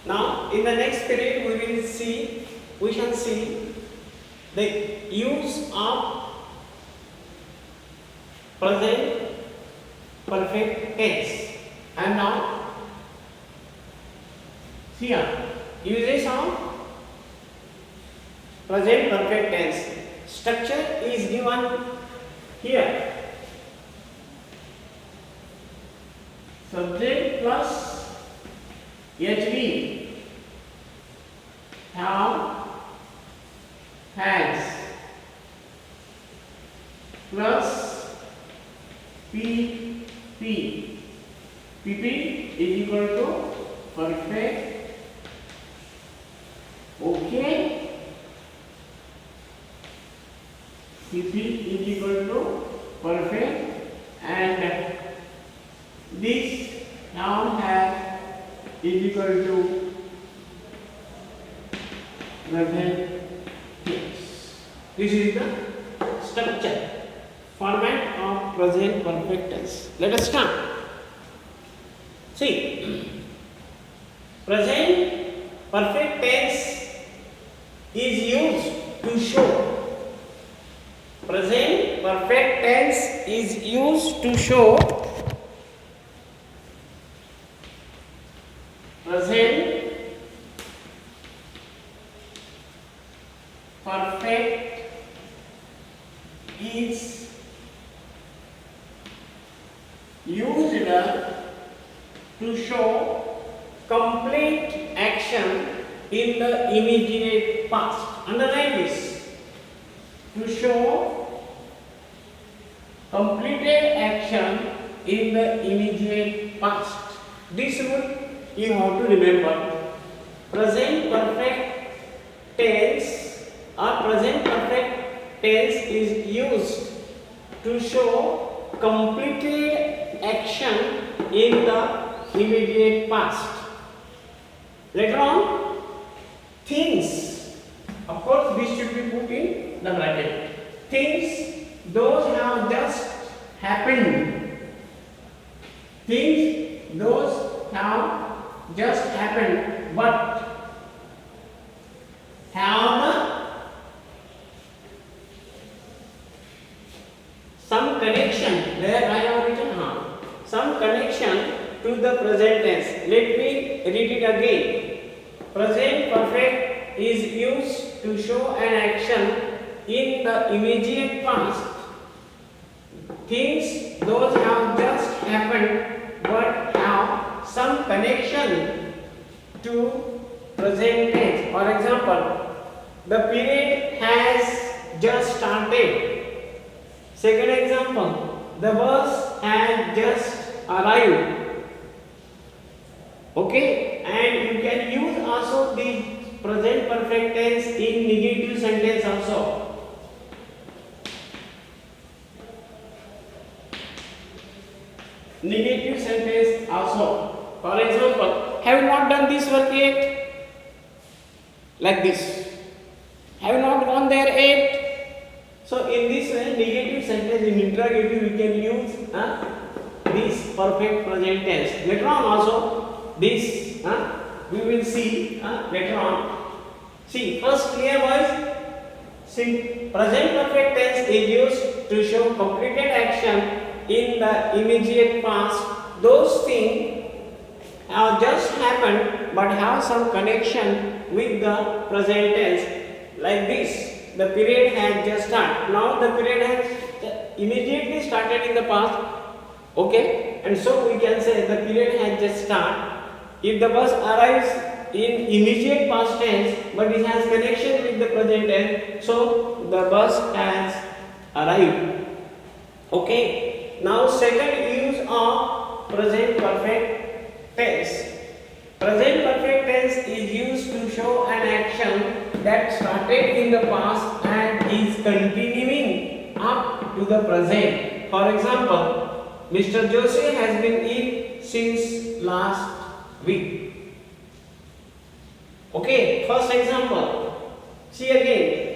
Now, in the next period, we shall see the use of present perfect tense. And now, here, uses of present perfect tense. Structure is given here. Subject plus HV, have, has, plus PP. PP is equal to perfect. Okay. PP is equal to perfect, and this noun has is equal to present tense. This is the structure, format of present perfect tense. Let us start. See, present perfect tense is used to show. Present perfect tense is used to show present perfect is used to show complete action in the immediate past. Underline this. To show completed action in the immediate past. This rule you have to remember. Present perfect tense or present perfect tense is used to show completed action in the immediate past. Later on, things, of course, this should be put in the bracket. Things, those have just happened. Things, those have just happened, but have some connection. There I have written some connection to the present tense. Let me read it again. Present perfect is used to show an action in the immediate past. Things, those have just happened but have some connection to present tense. For example, the period has just started. Second example, the bus has just arrived. Okay, and you can use also the present perfect tense in negative sentence also. Negative sentence also. For example, have you not done this work yet? Like this. Have you not gone there yet? So in this way, negative sentence in interrogative we can use this perfect present tense. Later on also this we will see later on. See, first clear was, see, present perfect tense is used to show completed action in the immediate past. Those things have just happened but have some connection with the present tense. Like this, the period has just started. Now the period has immediately started in the past. Okay, and so we can say the period has just started. If the bus arrives in immediate past tense but it has connection with the present tense, so the bus has arrived. Okay, now second use of present perfect tense. Present perfect tense is used to show an action that started in the past and is continuing up to the present. For example, Mr. Joshi has been ill since last week. Okay, first example. See again.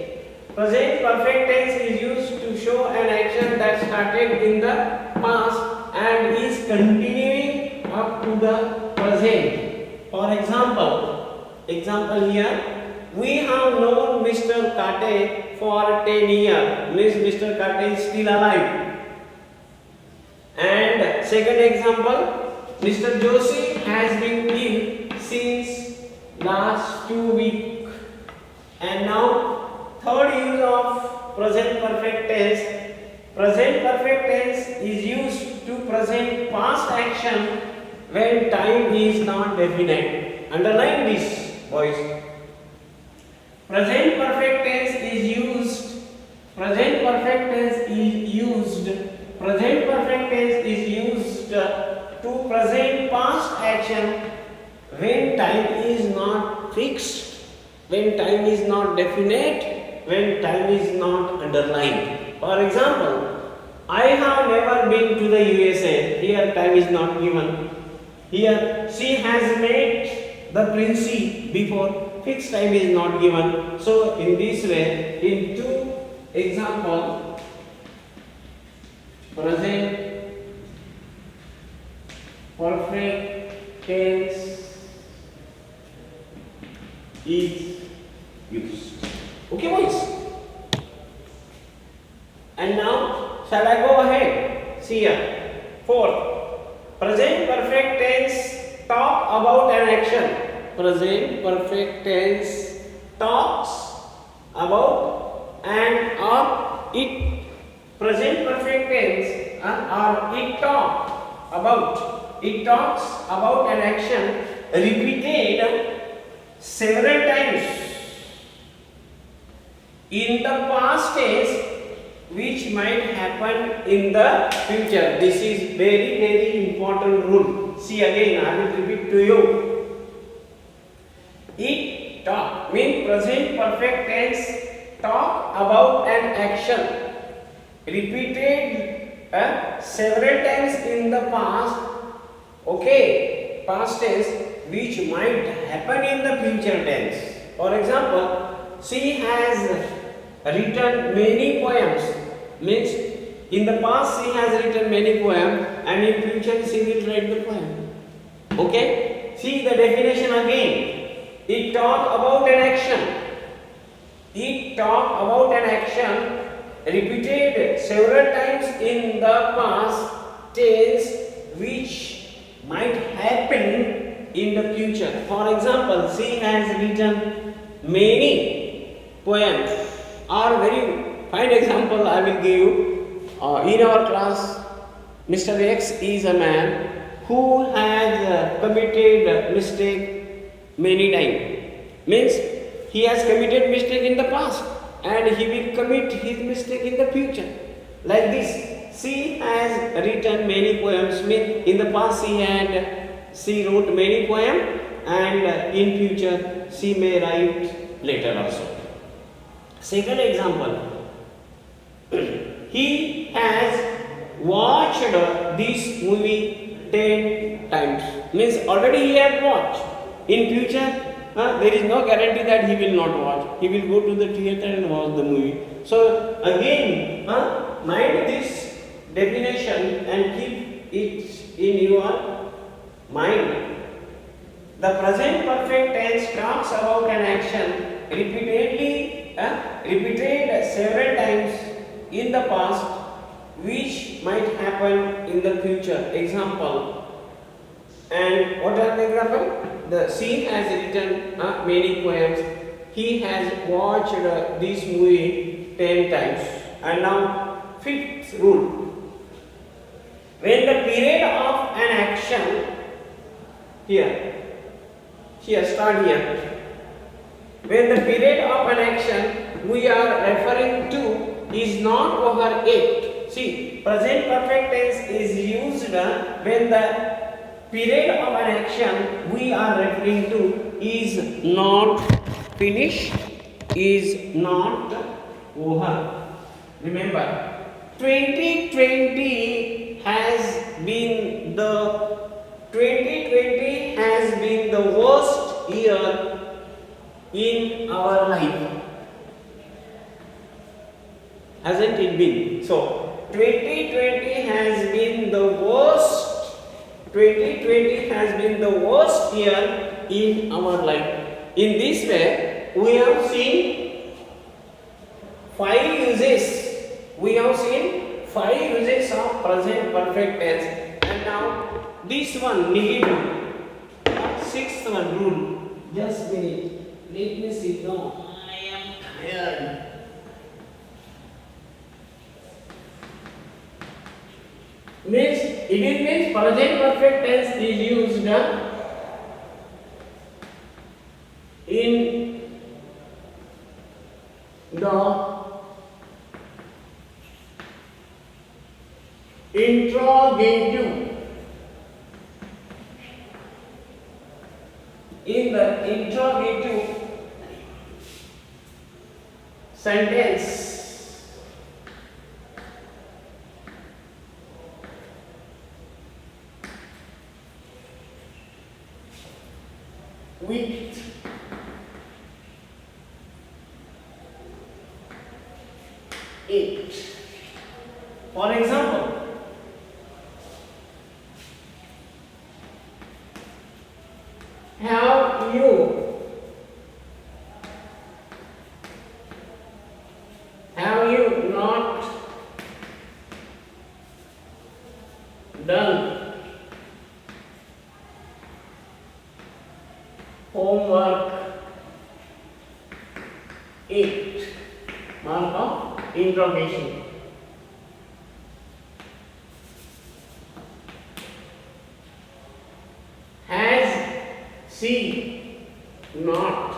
Present perfect tense is used to show an action that started in the past and is continuing up to the present. For example, Example here, we have known Mr. Kate for 10 years. Means Mr. Kate is still alive. And second example, Mr. Joshi has been ill since last 2 weeks. And now third use of present perfect tense. Present perfect tense is used to present past action when time is not definite. Underline this, boys. Present perfect tense is used. Present perfect tense is used. Present perfect tense is used to present past action when time is not fixed, when time is not definite, when time is not underlined. For example, I have never been to the USA. Here time is not given. Here she has met the prince before. Fixed time is not given. So in this way, in two examples, present perfect tense is used. Okay, boys? And now, shall I go ahead? See here. Fourth, present perfect tense talk about an action. Present perfect tense talks about and or it. Present perfect tense or it talk about. It talks about an action repeated several times in the past tense, which might happen in the future. This is very important rule. See again, I will repeat to you. It talk means present perfect tense talk about an action repeated several times in the past. Okay, past tense which might happen in the future tense. For example, she has written many poems. Means in the past she has written many poems and in future she will write the poem. Okay? See the definition again. It talk about an action. It talk about an action repeated several times in the past tense which might happen in the future. For example, she has written many poems. Or very fine example I will give you. In our class, Mr. X is a man who has committed mistake many times. Means he has committed mistake in the past and he will commit his mistake in the future. Like this, she has written many poems. Means in the past she wrote many poems and in future she may write later also. Second example, he has watched this movie 10 times. Means already he has watched. In future, there is no guarantee that he will not watch. He will go to the theater and watch the movie. So again, mind this definition and keep it in your mind. The present perfect tense talks about an action repeated several times in the past which might happen in the future. Example. And what are the example? She has written many poems. He has watched this movie 10 times. And now fifth rule. When the period of an action start here. When the period of an action we are referring to is not over yet. See, present perfect tense is used when the period of an action we are referring to is not finished, is not over. Remember, 2020 has been the worst year in our life. Hasn't it been? So, 2020 has been the worst. 2020 has been the worst year in our life. In this way, we have seen 5 uses. We have seen 5 uses of present perfect tense. And now this one negative, sixth one rule. Just a minute. Let me sit down. I am tired. Means it means present perfect tense is used in the interrogative. In the interrogative sentence. With it. For example, have you not done homework? It. Mark of interrogation. Has she not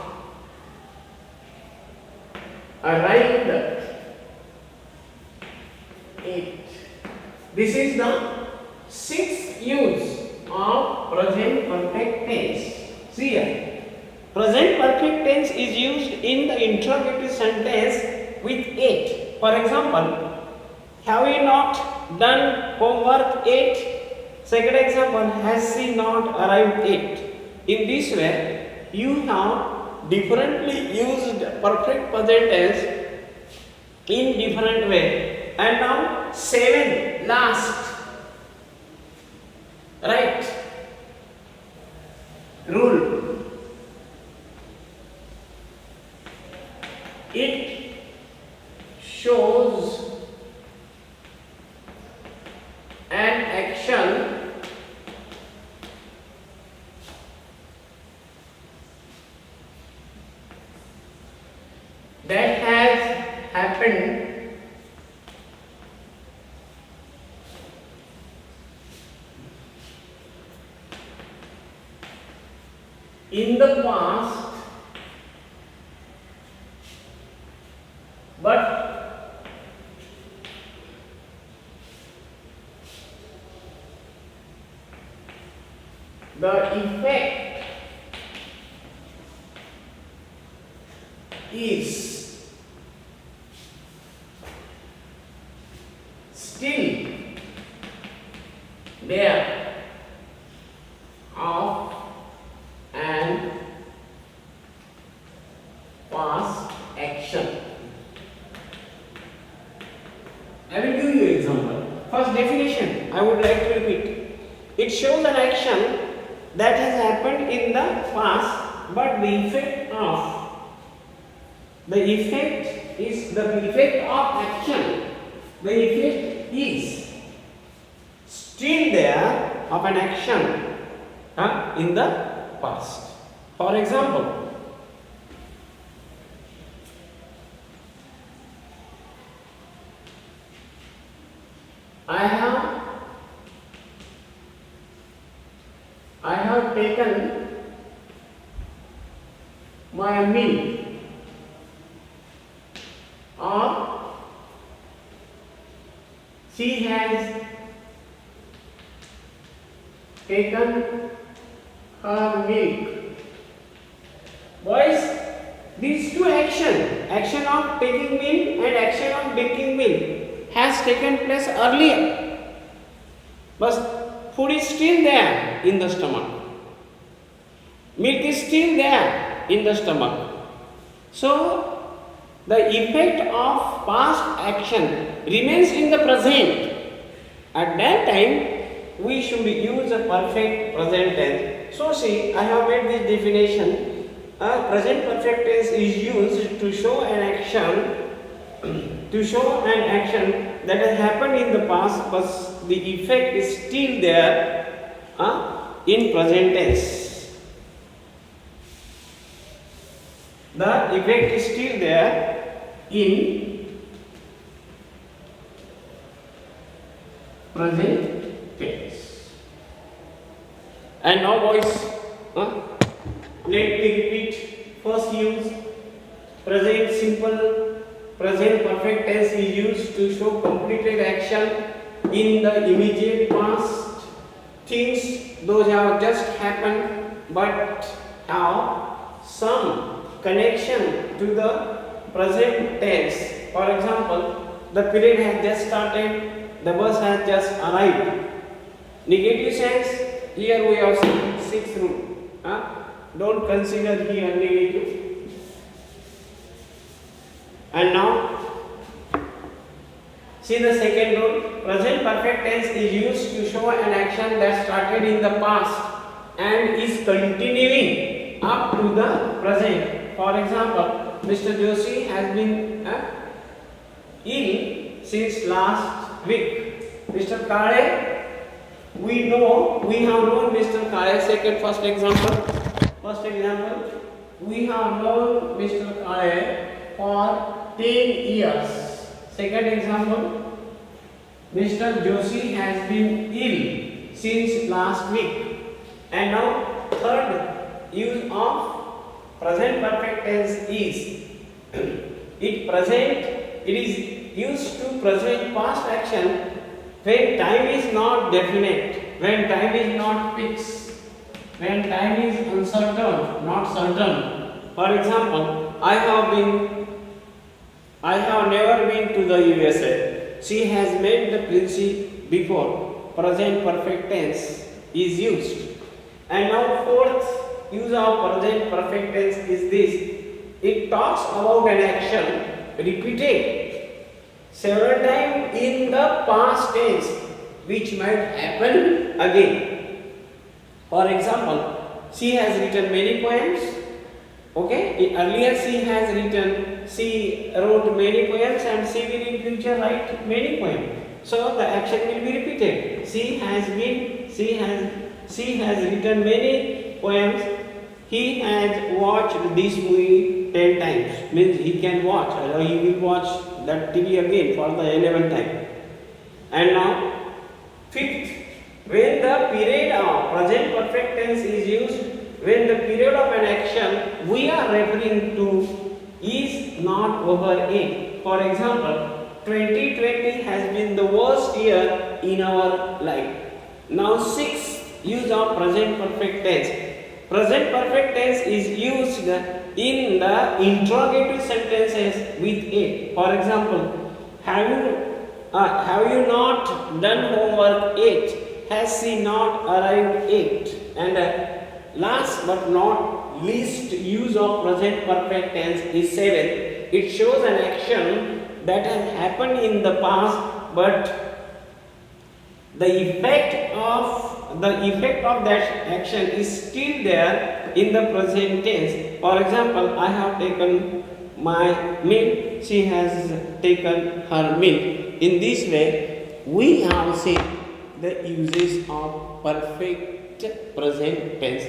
arrived? It. This is the sixth use of present perfect tense. See here. Present perfect tense is used in the interrogative sentence with it. For example, have you not done homework yet? Second example, has she not arrived yet? In this way, you have differently used perfect present tense in different way. And now 7 last. Right? Rule. It shows an action that has happened in the past, but the effect is still there of an past action. I will give you an example. First definition, I would like to repeat. It shows an action that has happened in the past, but the effect of action. The effect is still there of an action in the past. For example, I have taken my milk, or she has taken her milk. Boys, these two action of taking milk and action of drinking milk has taken place earlier, but food is still there in the stomach. Milk is still there in the stomach. So the effect of past action remains in the present. At that time, we should use a perfect present tense. So see, I have made this definition. present perfect tense is used to show an action that has happened in the past, but the effect is still there in present tense. The effect is still there in present tense. And now boys, let me repeat. First use present simple. Present perfect tense is used to show completed action in the immediate past. Things those have just happened but have some connection to the present tense. For example, the period has just started, the bus has just arrived. Negative sense, here we have sixth rule. Don't consider here negative. And now, see the second rule. Present perfect tense is used to show an action that started in the past and is continuing up to the present. For example, Mr. Joshi has been ill since last week. Mr. Kale, we have known Mr. Kale. First example, we have known Mr. Kale for 10 years. Second example, Mr. Joshi has been ill since last week. And now third use of present perfect tense is it is used to present past action when time is not definite, when time is not fixed, when time is uncertain, not certain. For example, I have never been to the USA. She has met the principal before. Present perfect tense is used. And now fourth use of present perfect tense is this. It talks about an action repeated several times in the past tense which might happen again. For example, she has written many poems. Okay, earlier she wrote many poems and she will in future write many poems. So the action will be repeated. She has written many poems. He has watched this movie 10 times. Means he can watch, or he will watch that TV again for the 11th time. And now, fifth, when the period of present perfect tense is used, when the period of an action we are referring to is not over 8. For example, 2020 has been the worst year in our life. Now, sixth use of present perfect tense. Present perfect tense is used in the interrogative sentences with 8. For example, have you not done homework 8? Has she not arrived 8? And last but not least use of present perfect tense is 7. It shows an action that has happened in the past, but the effect of that action is still there in the present tense. For example, I have taken my milk, she has taken her milk. In this way, we have seen the uses of perfect present tense.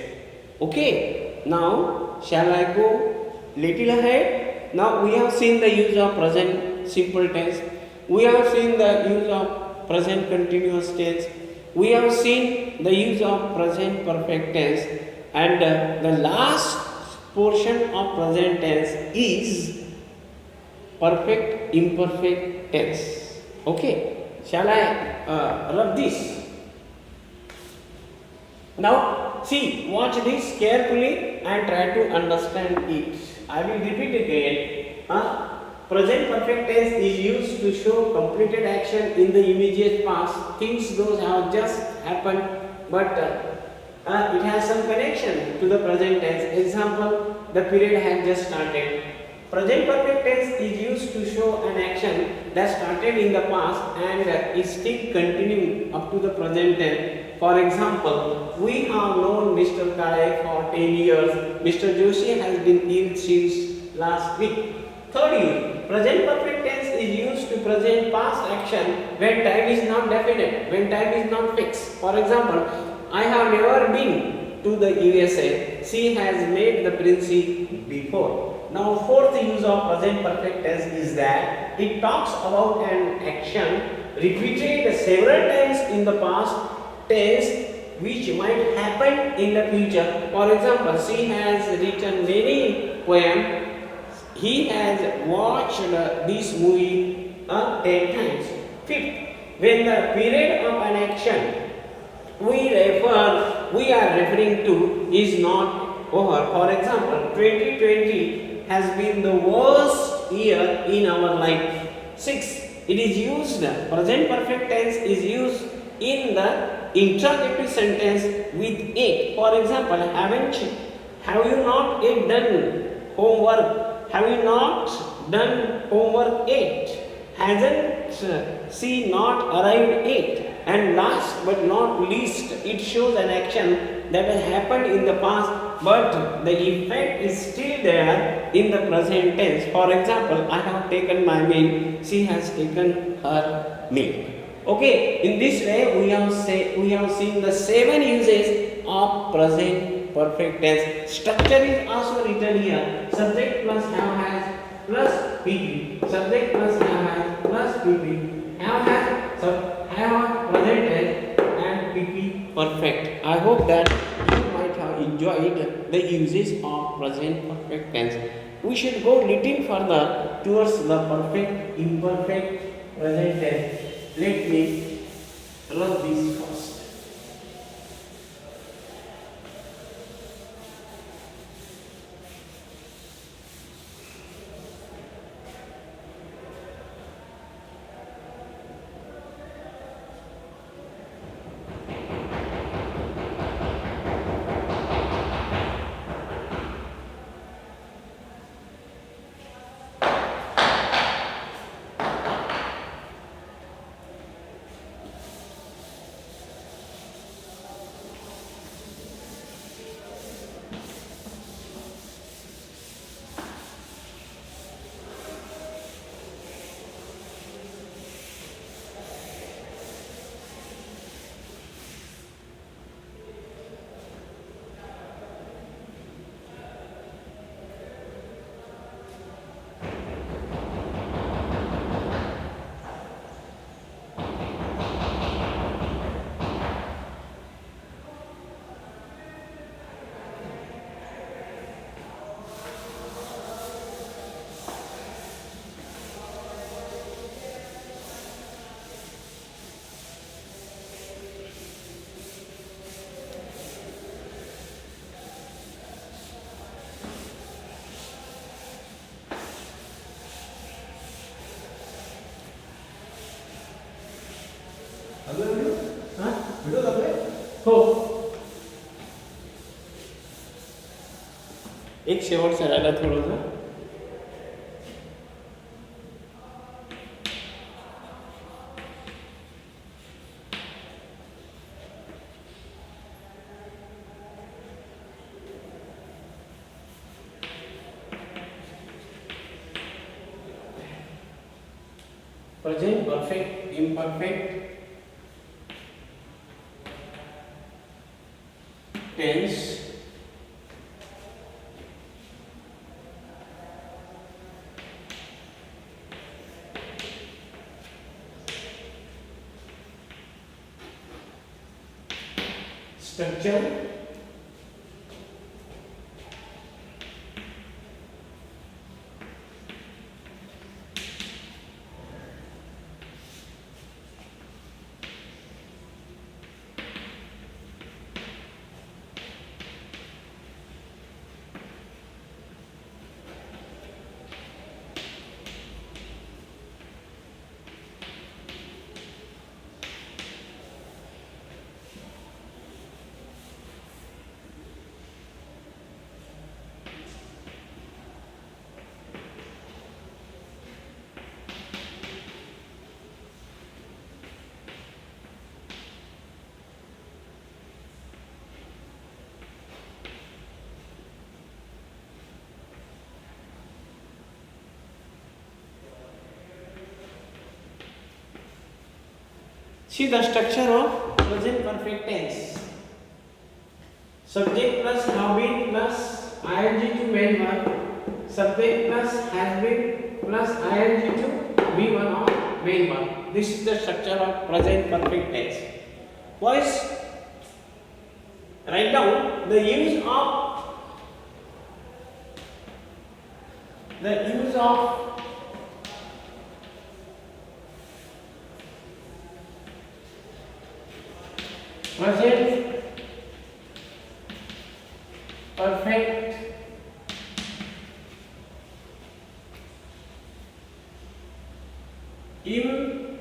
Okay, now shall I go little ahead? Now we have seen the use of present simple tense. We have seen the use of present continuous tense. We have seen the use of present perfect tense. And the last portion of present tense is perfect imperfect tense. Okay, shall I rub this? Now, see, watch this carefully and try to understand it. I will repeat again. Present perfect tense is used to show completed action in the immediate past. Things those have just happened, but it has some connection to the present tense. Example, the period has just started. Present perfect tense is used to show an action that started in the past and is still continuing up to the present tense. For example, we have known Mr. Kale for 10 years. Mr. Joshi has been ill since last week. Thirdly, present perfect tense is used to present past action when time is not definite, when time is not fixed. For example, I have never been to the USA. She has met the Princey before. Now, fourth use of present perfect tense is that it talks about an action repeated several times in the past tense which might happen in the future. For example, she has written many poems. He has watched this movie 10 times. Fifth, when the period of an action we are referring to is not over. For example, 2020 has been the worst year in our life. 6. It is used, present perfect tense is used in the interrogative sentence with it. For example, have you not yet done homework? Have you not done homework yet? Hasn't she not arrived yet? And last but not least, it shows an action that has happened in the past, but the effect is still there in the present tense. For example, I have taken my milk, she has taken her milk. Okay, in this way we have seen the 7 uses of present perfect tense. Structure is also written here. Subject plus have has plus PP. Subject plus have has plus PP. Have has present tense and PP perfect. I hope that you might have enjoyed the uses of present perfect tense. We should go little further towards the perfect, imperfect, present tense. Let me run this first. हो एक शेवटचा राहिला थोडंसं. Present perfect, imperfect tense. Structure. See the structure of present perfect tense. Subject plus have been plus ing to main verb. Subject plus has been plus ing to V1 of main verb. This is the structure of present perfect tense. Boys, write down the use of present perfect imperfect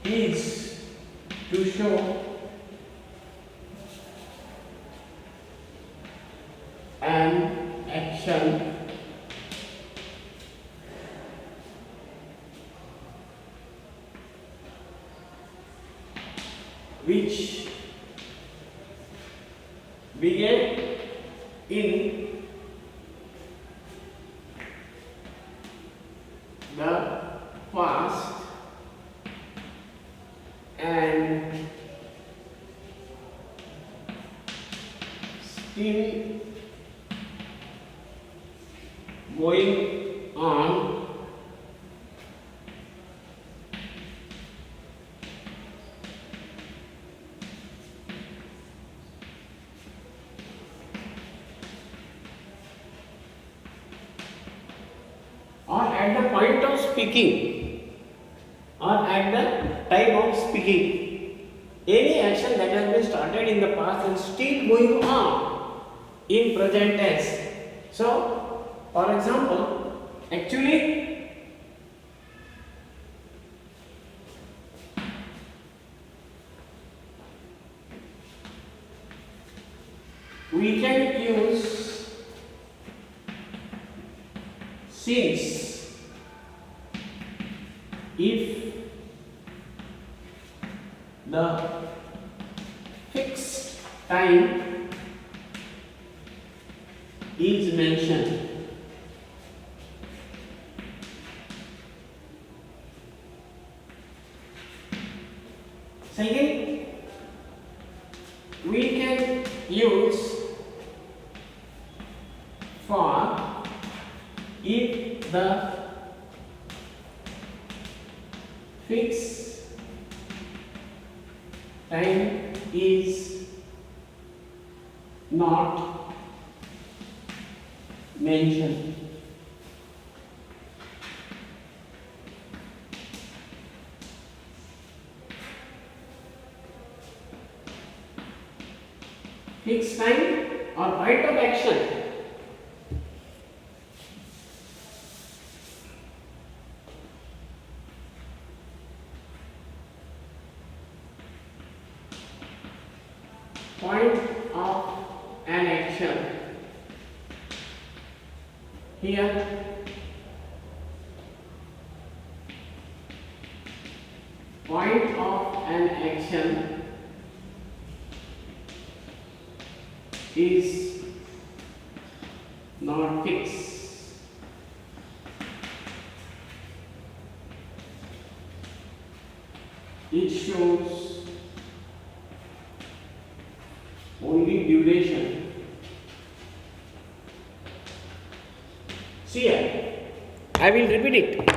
is to show an action which began in the past and still going on or at the point of speaking or at the time of speaking, any action that has been started in the past and still going on in present tense. So, for example, actually we can use since if the fixed time is mentioned. Second, we can use for if the fixed time is not mentioned. Fixed time or point of action. Point of an action. Here point of an action is not fixed. It shows only duration. See here, I will repeat it.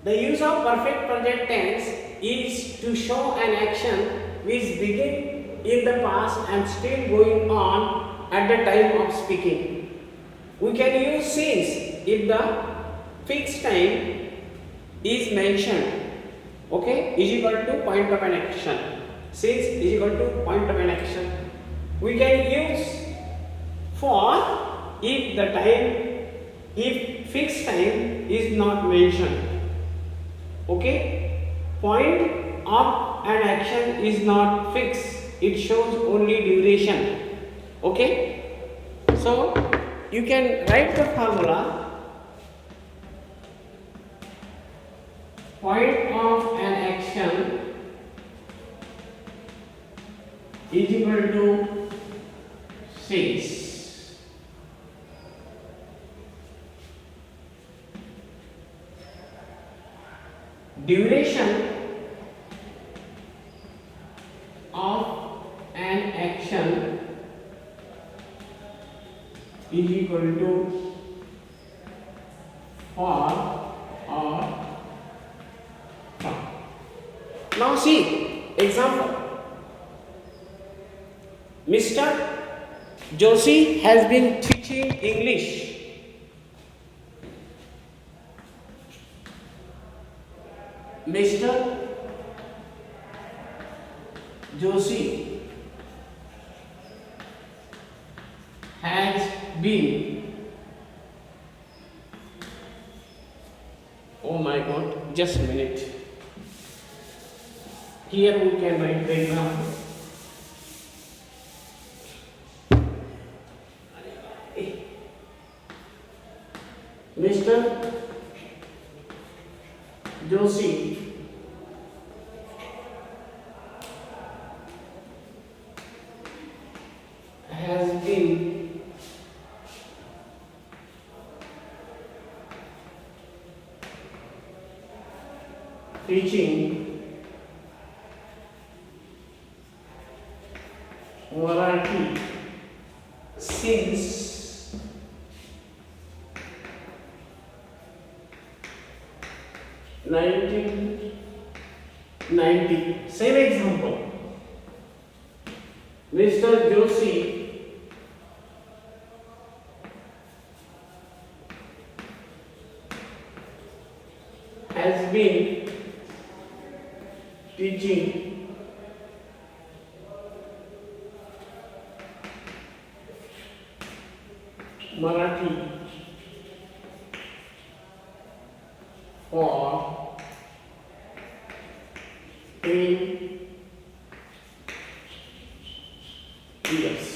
The use of perfect present tense is to show an action which began in the past and still going on at the time of speaking. We can use since if the fixed time is mentioned. Okay, is equal to point of an action. Since is equal to point of an action. We can use for if the time, if fixed time is not mentioned. Okay, point of an action is not fixed. It shows only duration. Okay, so you can write the formula. Point of an action is equal to 6 duration of an action is equal to for or from. Now see example. Mr. Joshi has been teaching English. Mr. Joshi has been, oh my god, just a minute. Here we can write the example. Mr. Joshi has been teaching Marathi since 1990. Same example. Mr. Joshi has been teaching Marathi for 10 years.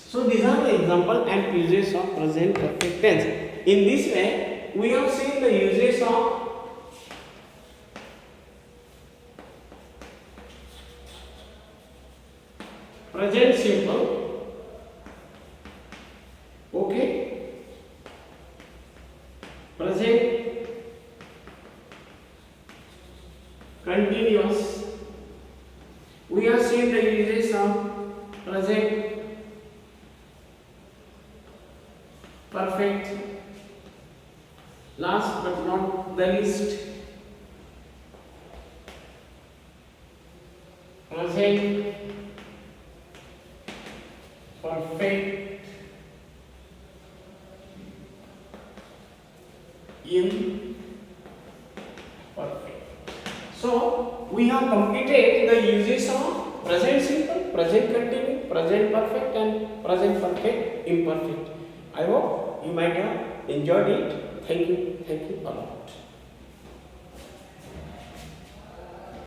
So these are the example and uses of present perfect tense. In this way, we have seen the uses of present simple, okay, present continuous. We have seen the uses of present perfect. Last but not the least, present perfect imperfect. So we have completed the uses of present simple, present continuous, present perfect and present perfect imperfect. I hope you might have enjoyed it. Thank you a lot.